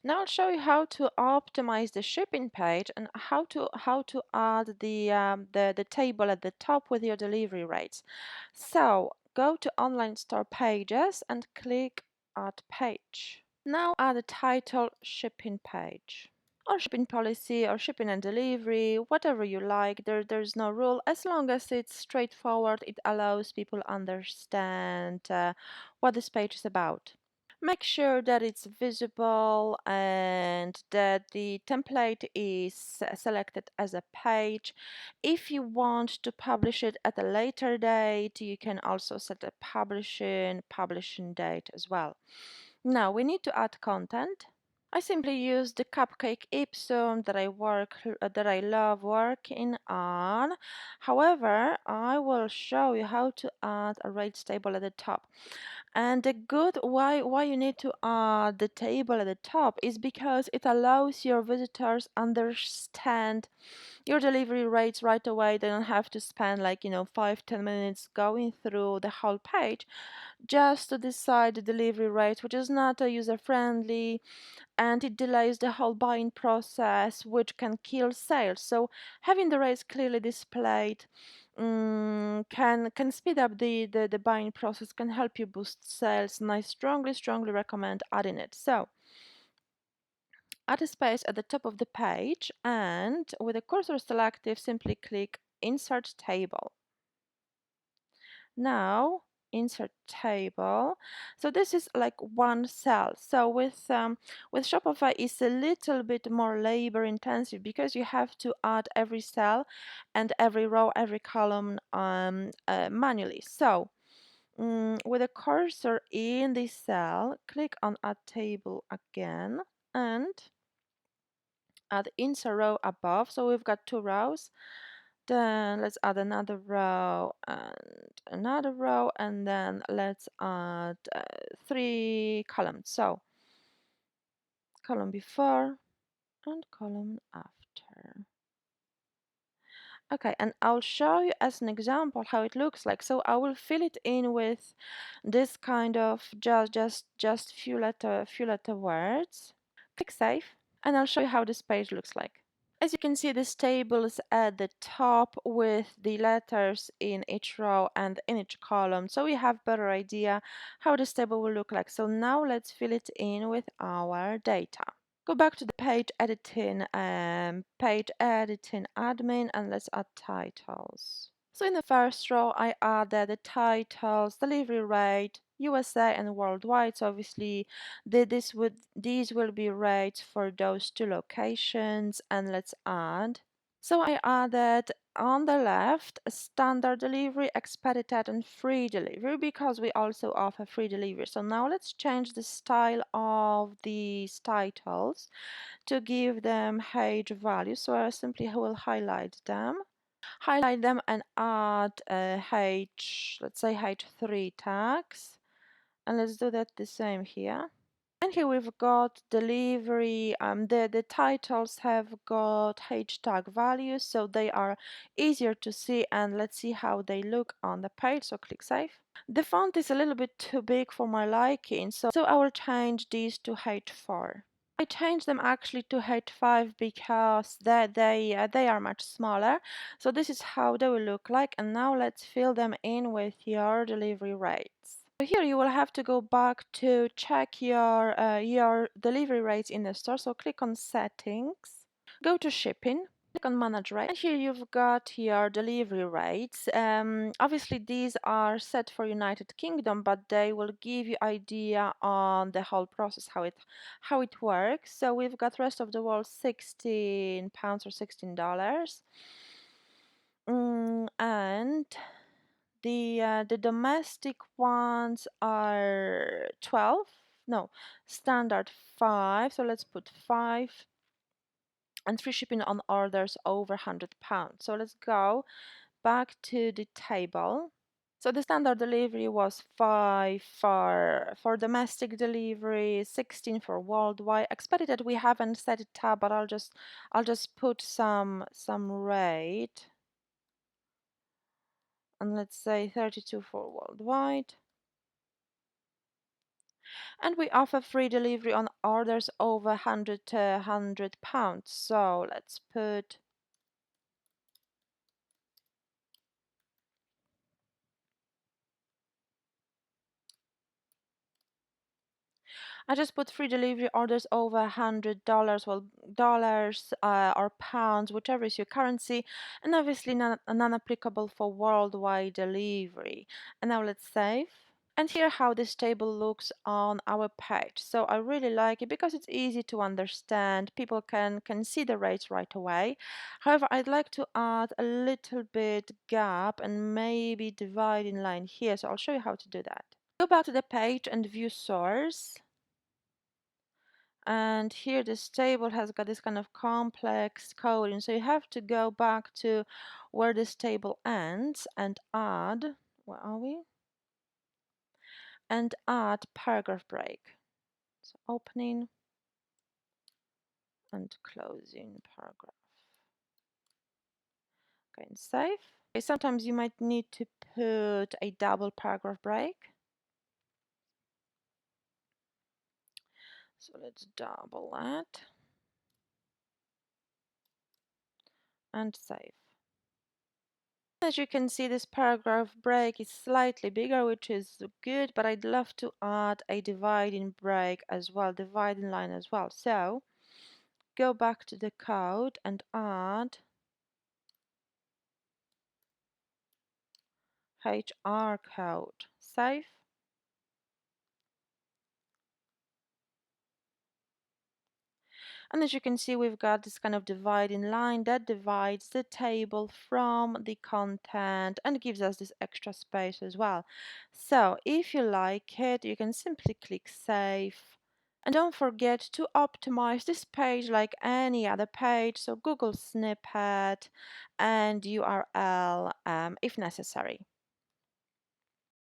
Now I'll show you how to optimize the shipping page and how to add the table at the top with your delivery rates. So go to online store pages and click add page. Now add a title shipping page or shipping policy or shipping and delivery, whatever you like. There's no rule. As long as it's straightforward, it allows people understand what this page is about. Make sure that it's visible and that the template is selected as a page. If you want to publish it at a later date, you can also set a publishing date as well. Now we need to add content. I simply use the cupcake ipsum that I love working on. However, I will show you how to add a rates table at the top. And the good why you need to add the table at the top is because it allows your visitors understand your delivery rates right away. They don't have to spend 5-10 minutes going through the whole page just to decide the delivery rate, which is not user friendly, and it delays the whole buying process, which can kill sales. So having the rates clearly displayed can speed up the buying process, can help you boost sales, and I strongly recommend adding it. So add a space at the top of the page, and with the cursor selected, simply click insert table. Now insert table. So this is like one cell. So with Shopify it's a little bit more labor intensive because you have to add every cell and every row, every column manually. So with a cursor in this cell, click on add table again and add insert row above. So we've got two rows. Then let's add another row and another row, and then let's add 3 columns. So column before and column after. Okay, and I'll show you as an example how it looks like. So I will fill it in with this kind of just few letter words. Click save, and I'll show you how this page looks like. As you can see, this table is at the top with the letters in each row and in each column, so we have better idea how this table will look like. So now let's fill it in with our data. Go back to the page editing admin, and let's add titles. So in the first row, I added the titles, delivery rate, USA and worldwide. So obviously, these will be rates for those two locations. And let's add. So I added on the left a standard delivery, expedited, and free delivery because we also offer free delivery. So now let's change the style of these titles to give them height value. So I simply will highlight them and add H, let's say H3 tags. And let's do that the same here. And here we've got delivery. The titles have got H tag values, so they are easier to see. And let's see how they look on the page. So click save. The font is a little bit too big for my liking, so I will change these to H4. I changed them actually to H5 because they are much smaller. So this is how they will look like. And now let's fill them in with your delivery rates. So here you will have to go back to check your delivery rates in the store. So click on settings, go to shipping, click on manage rate, and here you've got your delivery rates. Obviously these are set for United Kingdom, but they will give you idea on the whole process, how it works. So we've got rest of the world £16 or $16. And the domestic ones are 12. No, standard 5. So let's put 5. And free shipping on orders over £100. So let's go back to the table. So the standard delivery was 5 for domestic delivery, 16 for worldwide. Expedited we haven't set it up, but I'll just put some rate. And let's say 32 for worldwide. And we offer free delivery on orders over 100 pounds. So let's put I just put free delivery orders over $100, well, dollars or pounds, whichever is your currency, and obviously non-applicable for worldwide delivery. And now let's save. And here how this table looks on our page. So I really like it because it's easy to understand. People can see the rates right away. However, I'd like to add a little bit gap and maybe divide in line here. So I'll show you how to do that. Go back to the page and view source. And here this table has got this kind of complex coding. So you have to go back to where this table ends and add, where are we? And add paragraph break. So opening and closing paragraph. Okay, and save. Okay, sometimes you might need to put a double paragraph break. So let's double that and save. As you can see, this paragraph break is slightly bigger, which is good, but I'd love to add a dividing break as well, dividing line as well. So go back to the code and add HR code. Save. And as you can see, we've got this kind of dividing line that divides the table from the content and gives us this extra space as well. So if you like it, you can simply click save. And don't forget to optimize this page like any other page, so Google snippet and URL if necessary.